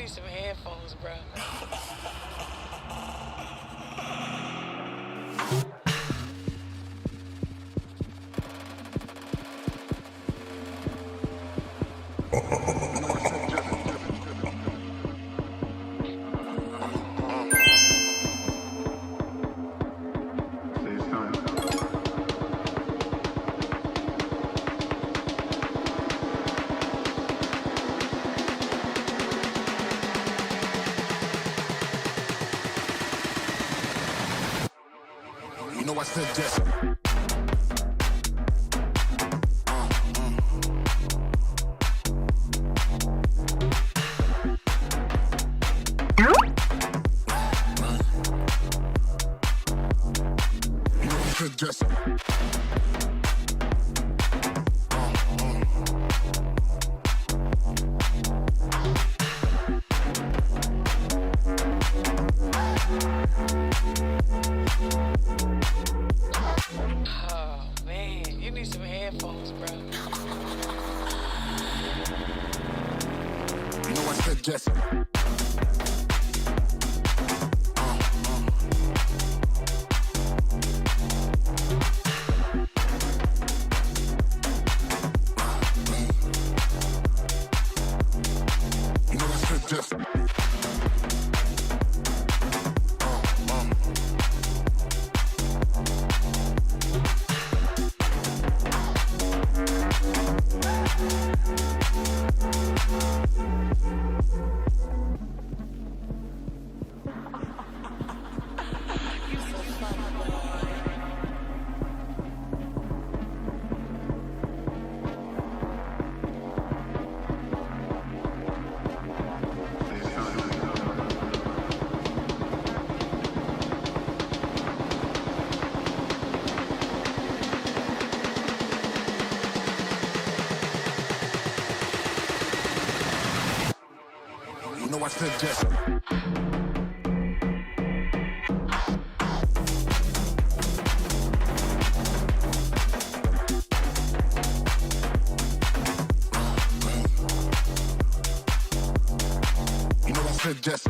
need some headphones, bro. You know I suggest. Suggest. Just I suggest. You know I suggest.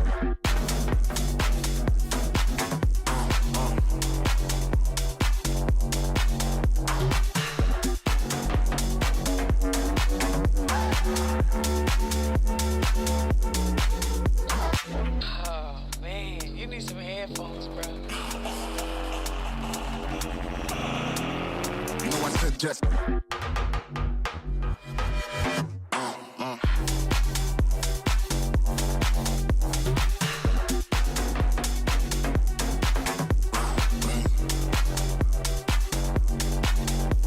Just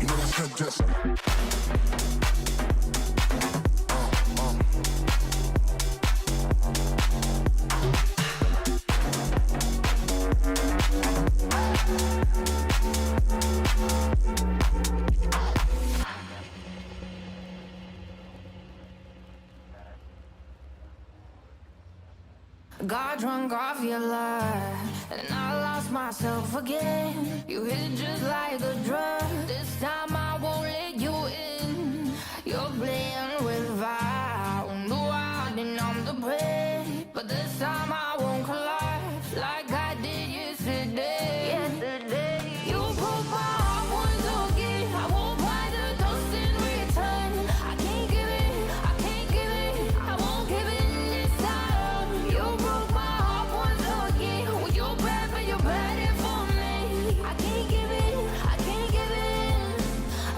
you know I suggest. Got drunk off your lie, and I lost myself again. You hit just like a drug. This time I won't let you in. You're playing with fire. No, I didn't numb the pain, but this time I won't collapse like I did yesterday. You broke my heart once again. I won't buy the toast in return. I can't give it, I can't give it, I won't give it this time. You broke my heart once again. Well, you're bad, but you're bad it for me. I can't give it, I can't give it.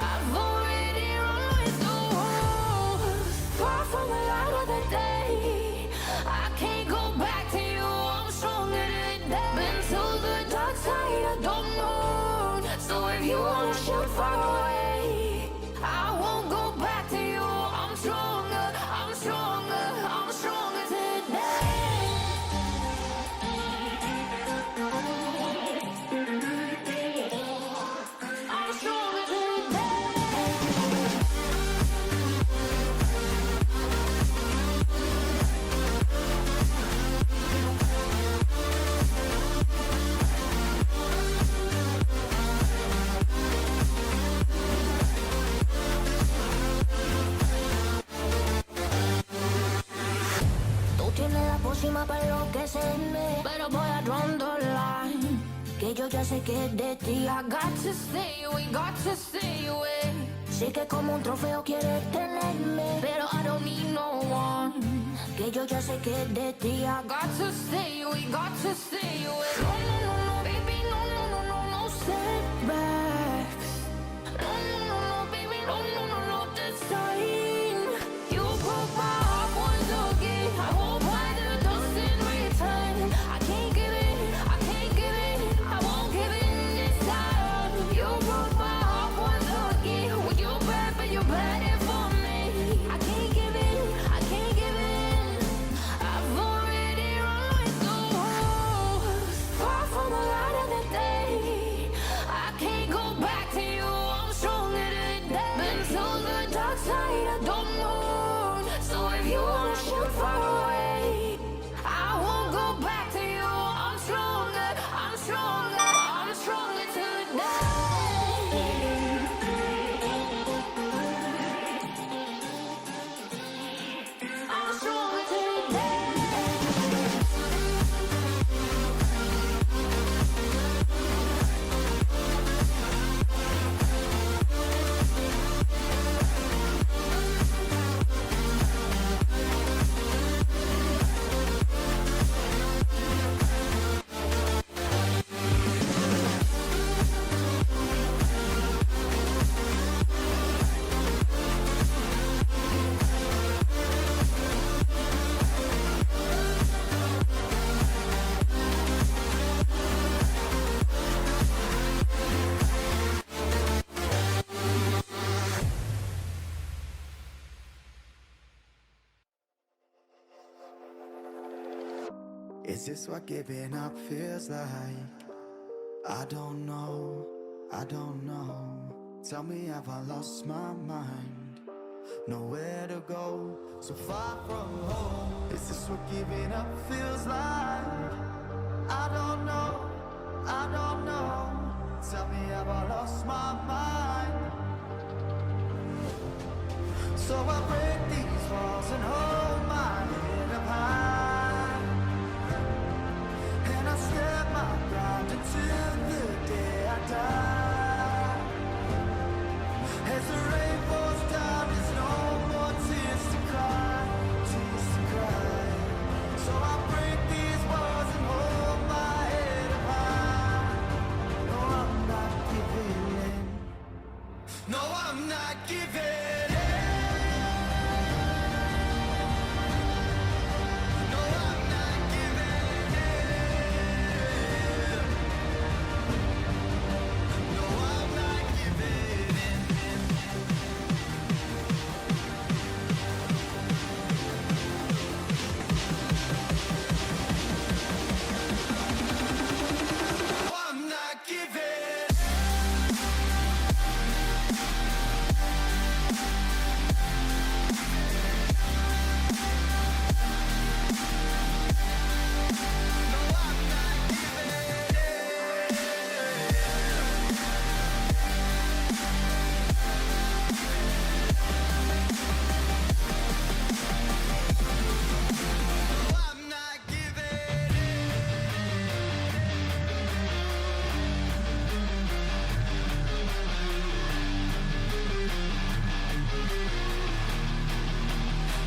I've already run with the wolves. Far from the light of the day. I can't go back to you, I'm stronger today. Been to the dark side, I don't know. So if you wanna shoot far away, I won't go back to you. I'm stronger, I'm stronger, I'm stronger today. I'm stronger today. yo ya sé que de ti I got to stay away, got to stay away. Sé que como un trofeo quieres tenerme, pero I don't need no one. Que yo ya sé que de ti I got to stay away, got to stay away. No, no, no, no, baby, no, no, no, no, no setbacks. No, no, no, no, baby, no, no, no, no, this time. You broke my heart once again. I won't buy the dust in return. I can't give in, I can't give in, I won't give in this time. You broke my heart once again. Well, you're bad, but you're bad for me. I can't give in, I can't give in. I've already run with the wolves. Far from the light of the day. I can't go back to you, I'm stronger today. Been to the dark side, I don't know. So if you wanna shoot far away, I won't go back to you. I'm stronger, I'm stronger, I'm stronger today. I'm stronger today. Is this what giving up feels like? I don't know, I don't know. Tell me, have I lost my mind? Nowhere to go, so far from home. Is this what giving up feels like? I don't know, I don't know. Tell me, have I lost my mind? So I break these walls and hold my head up high, and I step my ground until the day I die. As the rain falls down, there's no more tears to cry, tears to cry. So I break these walls and hold my head up high. No, I'm not giving in. No, I'm not giving in. No, I'm not giving in. No, I'm not giving in. No, I'm not giving. No, I'm not No, I'm not giving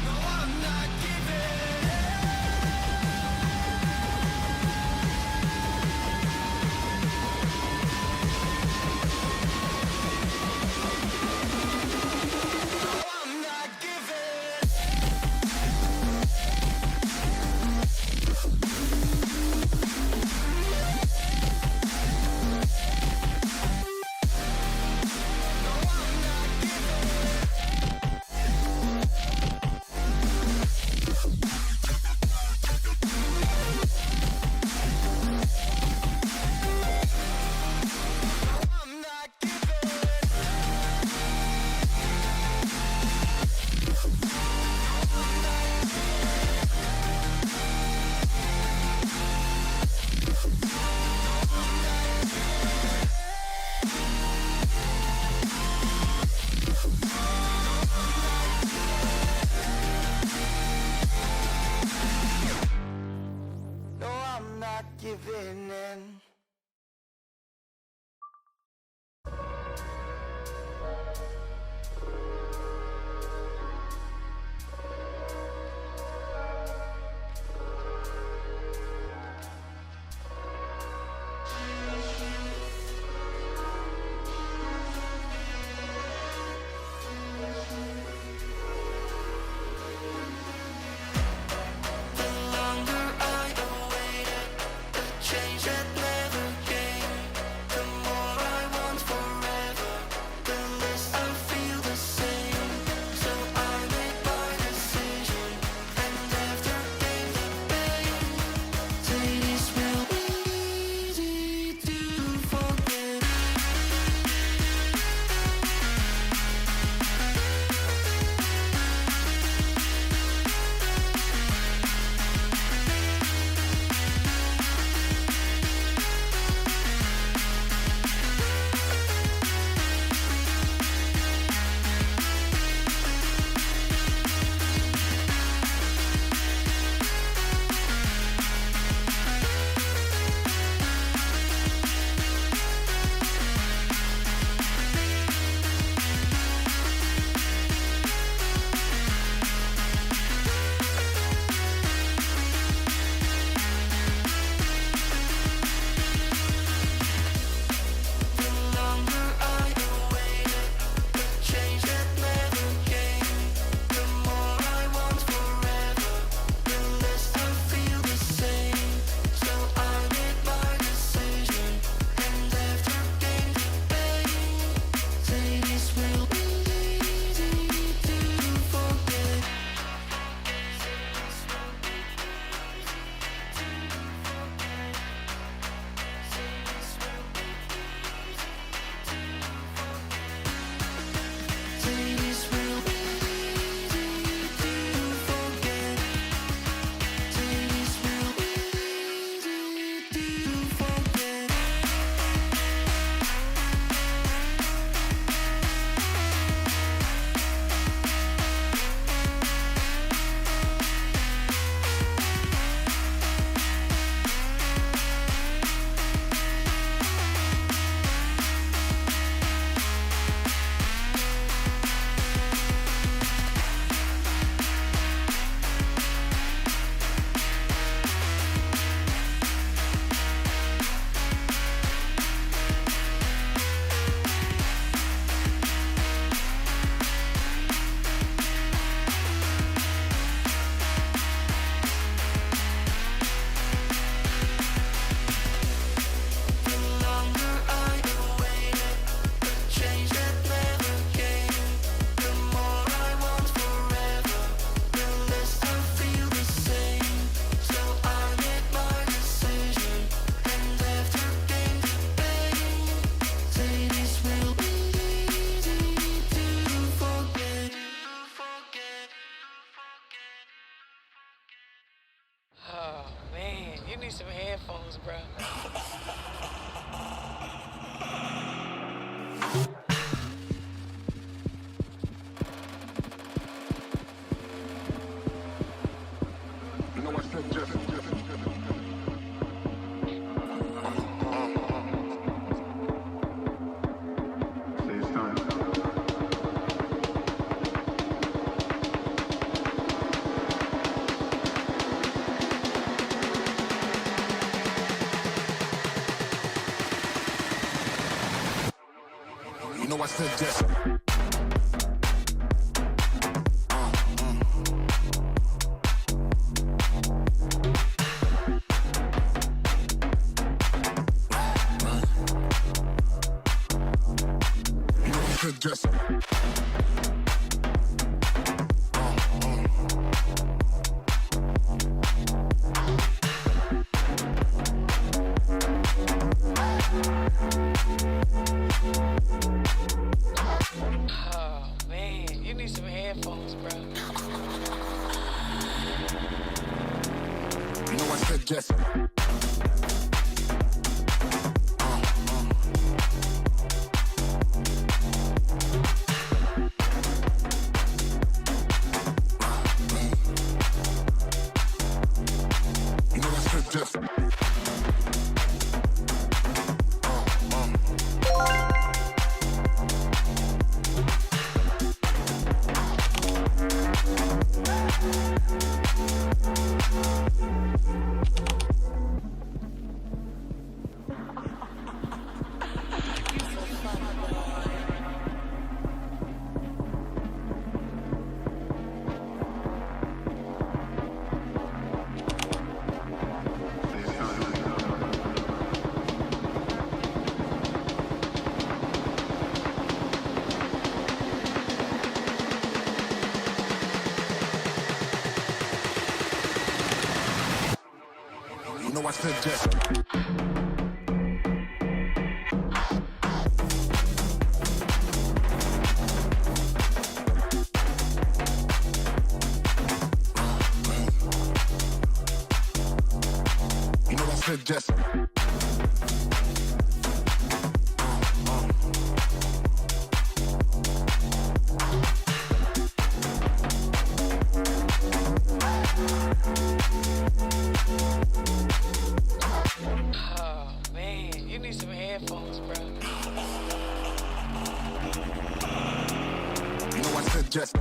No, I'm not giving No, I'm not giving No, I'm not I'm not No, I'm not giving in. You know I said just. You know I said just. Just Oh man, you need some headphones, bro. you know I said just. You know I said just. You know I said just. You know I said just. Oh man, you need some headphones, bro. You know I said just.